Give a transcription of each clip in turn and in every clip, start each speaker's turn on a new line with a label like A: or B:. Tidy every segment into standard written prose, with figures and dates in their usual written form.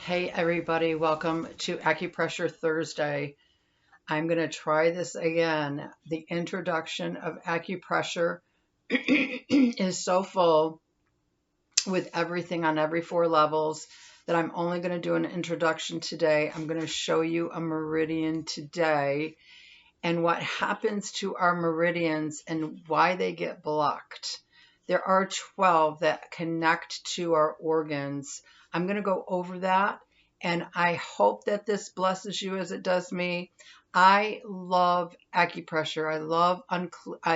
A: Hey everybody, welcome to Acupressure Thursday. I'm going to try this again. The introduction of acupressure is so full with everything on every four levels that I'm only going to do an introduction today. I'm going to show you a meridian today and what happens to our meridians and why they get blocked. There are 12 that connect to our organs. I'm going to go over that, and I hope that this blesses you as it does me. I love acupressure. I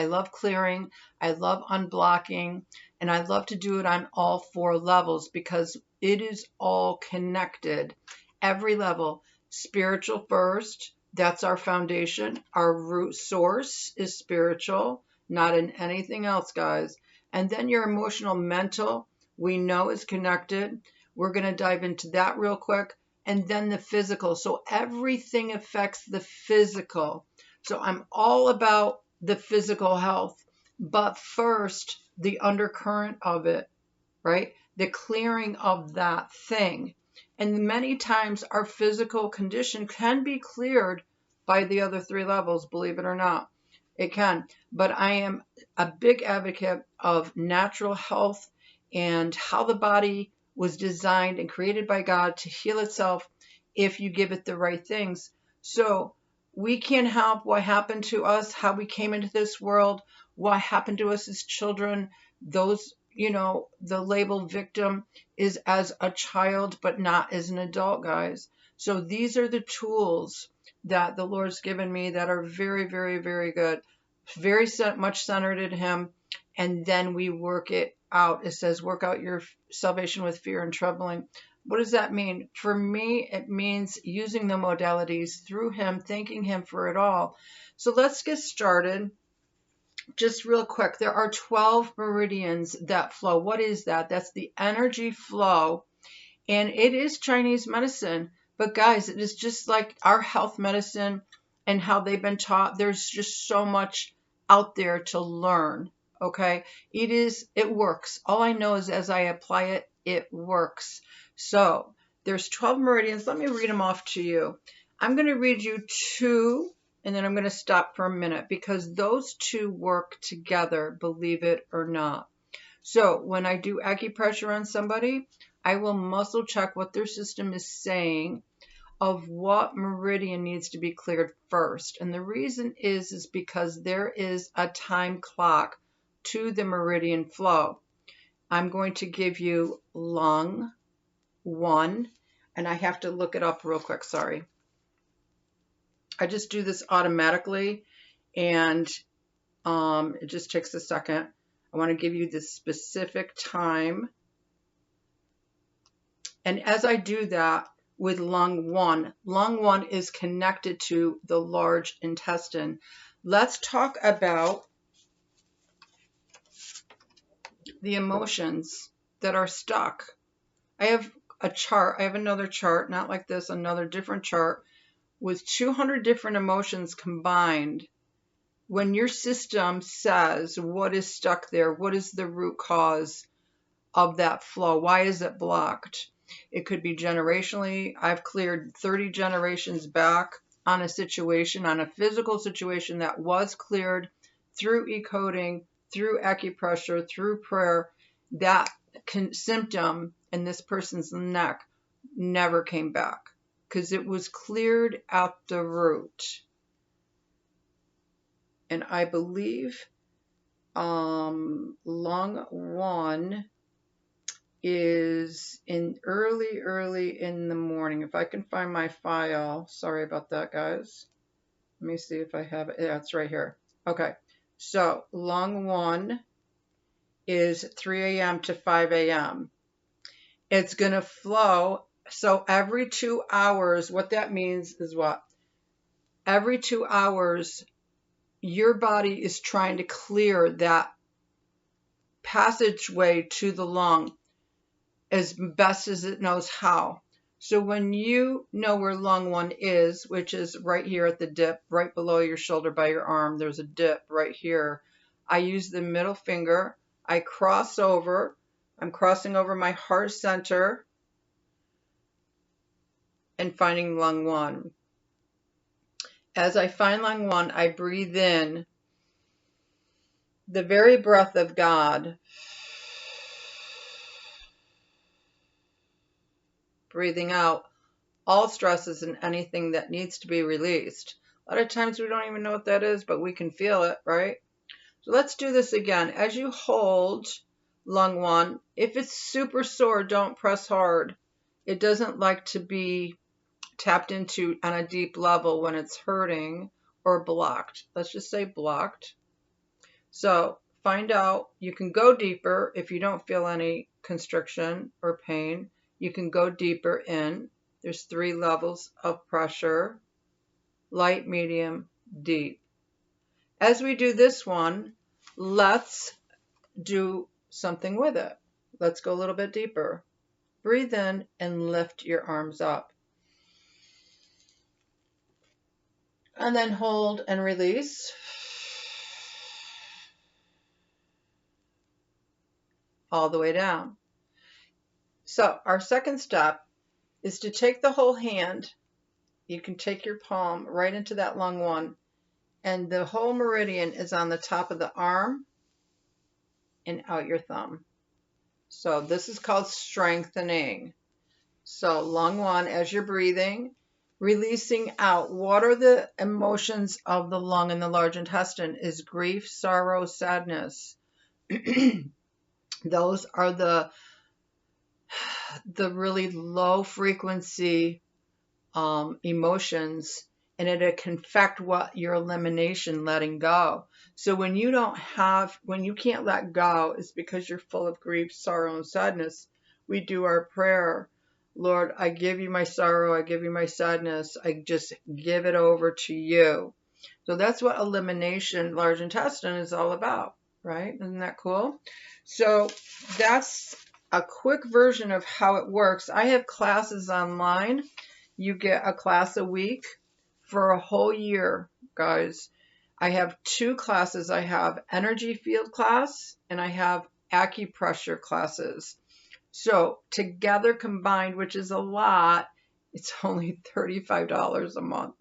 A: love clearing. I love unblocking, and I love to do it on all four levels because it is all connected. Every level, spiritual first, that's our foundation. Our root source is spiritual, not in anything else, guys. And then your emotional, mental, we know is connected. We're going to dive into that real quick. And then the physical. So everything affects the physical. So I'm all about the physical health. But first, the undercurrent of it, right? The clearing of that thing. And many times our physical condition can be cleared by the other three levels, believe it or not. It can. But I am a big advocate of natural health and how the body was designed and created by God to heal itself if you give it the right things. So we can help what happened to us, how we came into this world, what happened to us as children, those the label victim is as a child, but not as an adult, guys. So these are the tools that the Lord's given me that are very, very, very good, very much centered in Him. And then we work it out. It says, work out your salvation with fear and trembling. What does that mean? For me, it means using the modalities through Him, thanking Him for it all. So let's get started. Just real quick, there are 12 meridians that flow. What is that? That's the energy flow. And it is Chinese medicine. But guys, it is just like our health medicine and how they've been taught. There's just so much out there to learn. Okay. It works. All I know is as I apply it, it works. So there's 12 meridians. Let me read them off to you. I'm going to read you two, and then I'm going to stop for a minute because those two work together, believe it or not. So when I do acupressure on somebody, I will muscle check what their system is saying of what meridian needs to be cleared first. And the reason is because there is a time clock to the meridian flow. I'm going to give you lung 1, and I have to look it up real quick, sorry. I just do this automatically, and it just takes a second. I want to give you the specific time. And as I do that with lung 1 is connected to the large intestine. Let's talk about the emotions that are stuck. I have a chart. I have another chart, not like this, another different chart with 200 different emotions combined. When your system says what is stuck there, what is the root cause of that flow? Why is it blocked? It could be generationally. I've cleared 30 generations back on a situation, on a physical situation that was cleared through e-coding, through acupressure, through prayer. That symptom in this person's neck never came back because it was cleared at the root. And I believe lung 1 is in early in the morning. If I can find my file, sorry about that, guys. Let me see if I have it. Yeah, it's right here. Okay, so lung 1 is 3 a.m. to 5 a.m. It's going to flow. So every 2 hours, what that means is what? Every 2 hours, your body is trying to clear that passageway to the lung as best as it knows how. So when you know where lung 1 is, which is right here at the dip, right below your shoulder by your arm, there's a dip right here. I use the middle finger. I cross over. I'm crossing over my heart center. and finding lung 1. As I find lung 1, I breathe in the very breath of God, breathing out all stresses and anything that needs to be released. A lot of times we don't even know what that is, but we can feel it, right? So let's do this again. As you hold lung 1, if it's super sore, don't press hard. It doesn't like to be tapped into on a deep level when it's hurting or blocked. Let's just say blocked. So find out, you can go deeper if you don't feel any constriction or pain. You can go deeper in. There's 3 levels of pressure: light, medium, deep. As we do this one, let's do something with it. Let's go a little bit deeper. Breathe in and lift your arms up. And then hold and release. All the way down. So our second step is to take the whole hand. You can take your palm right into that lung 1, and the whole meridian is on the top of the arm and out your thumb. So this is called strengthening. So lung 1, as you're breathing, releasing out. What are the emotions of the lung and the large intestine? Is grief, sorrow, sadness. Those are the really low frequency emotions, and it can affect what your elimination, letting go. So when you can't let go, it's because you're full of grief, sorrow, and sadness. We do our prayer: Lord, I give you my sorrow, I give you my sadness, I just give it over to you. So that's what elimination, large intestine, is all about, right? Isn't that cool? So that's a quick version of how it works. I have classes online. You get a class a week for a whole year, guys. I have 2 classes. I have energy field class and I have acupressure classes. So together combined, which is a lot, it's only $35 a month.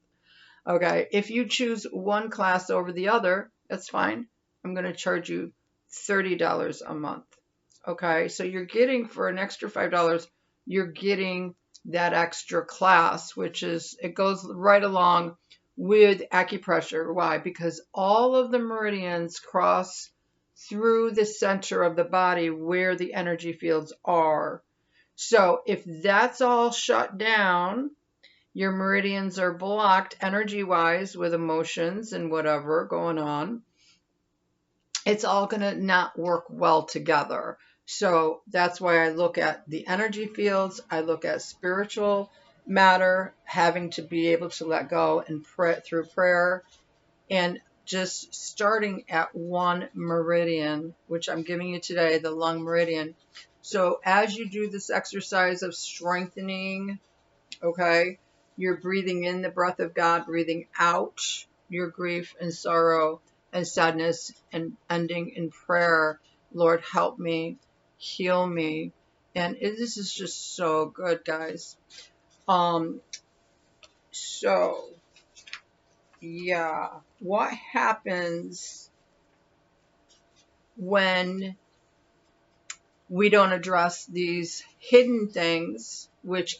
A: Okay, if you choose one class over the other, that's fine. I'm going to charge you $30 a month. Okay, so you're getting, for an extra $5, you're getting that extra class, which is, it goes right along with acupressure. Why? Because all of the meridians cross through the center of the body where the energy fields are. So if that's all shut down, your meridians are blocked energy-wise with emotions and whatever going on, it's all going to not work well together. So that's why I look at the energy fields. I look at spiritual matter, having to be able to let go and pray through prayer, and just starting at 1 meridian, which I'm giving you today, the lung meridian. So as you do this exercise of strengthening, okay, you're breathing in the breath of God, breathing out your grief and sorrow and sadness, and ending in prayer. Lord, help me, heal me. And this is just so good, guys. So yeah, what happens when we don't address these hidden things, which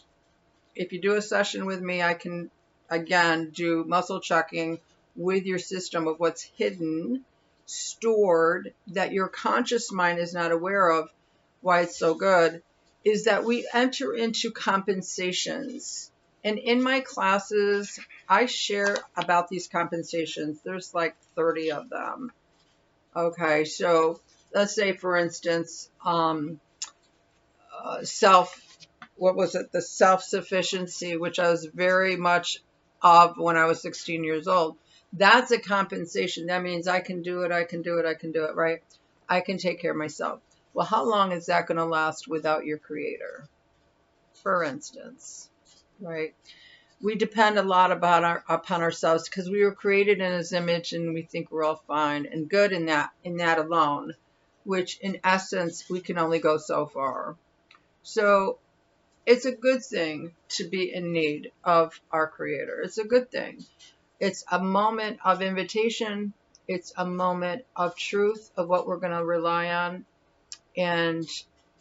A: if you do a session with me, I can, again, do muscle checking with your system of what's hidden, stored, that your conscious mind is not aware of. Why it's so good is that we enter into compensations. And in my classes, I share about these compensations. There's like 30 of them. Okay, so let's say, for instance, the self-sufficiency, which I was very much of when I was 16 years old. That's a compensation. That means I can do it, right? I can take care of myself. Well, how long is that going to last without your creator, for instance, right? We depend a lot upon ourselves because we were created in his image, and we think we're all fine and good in that alone, which in essence, we can only go so far. So it's a good thing to be in need of our Creator. It's a good thing. It's a moment of invitation. It's a moment of truth of what we're going to rely on. And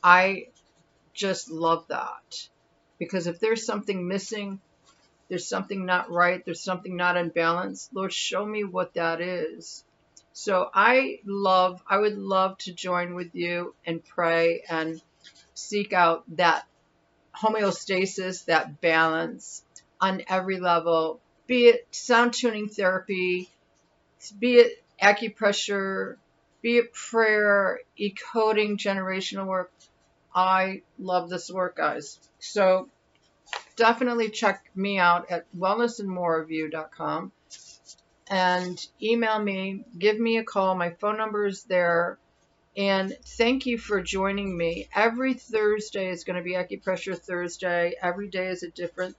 A: I just love that. Because if there's something missing, there's something not right, there's something not in balance, Lord, show me what that is. So I would love to join with you and pray and seek out that homeostasis, that balance on every level, be it sound tuning therapy, be it acupressure, be it prayer, decoding generational work. I love this work, guys. So definitely check me out at wellnessandmoreofyou.com and email me, give me a call. My phone number is there. And thank you for joining me. Every Thursday is going to be Acupressure Thursday. Every day is a different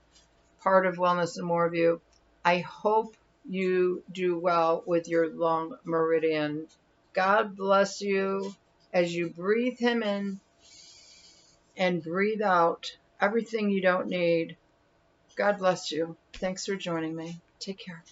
A: part of Wellness and More of You. I hope you do well with your long meridian. God bless you as you breathe Him in and breathe out everything you don't need. God bless you. Thanks for joining me. Take care.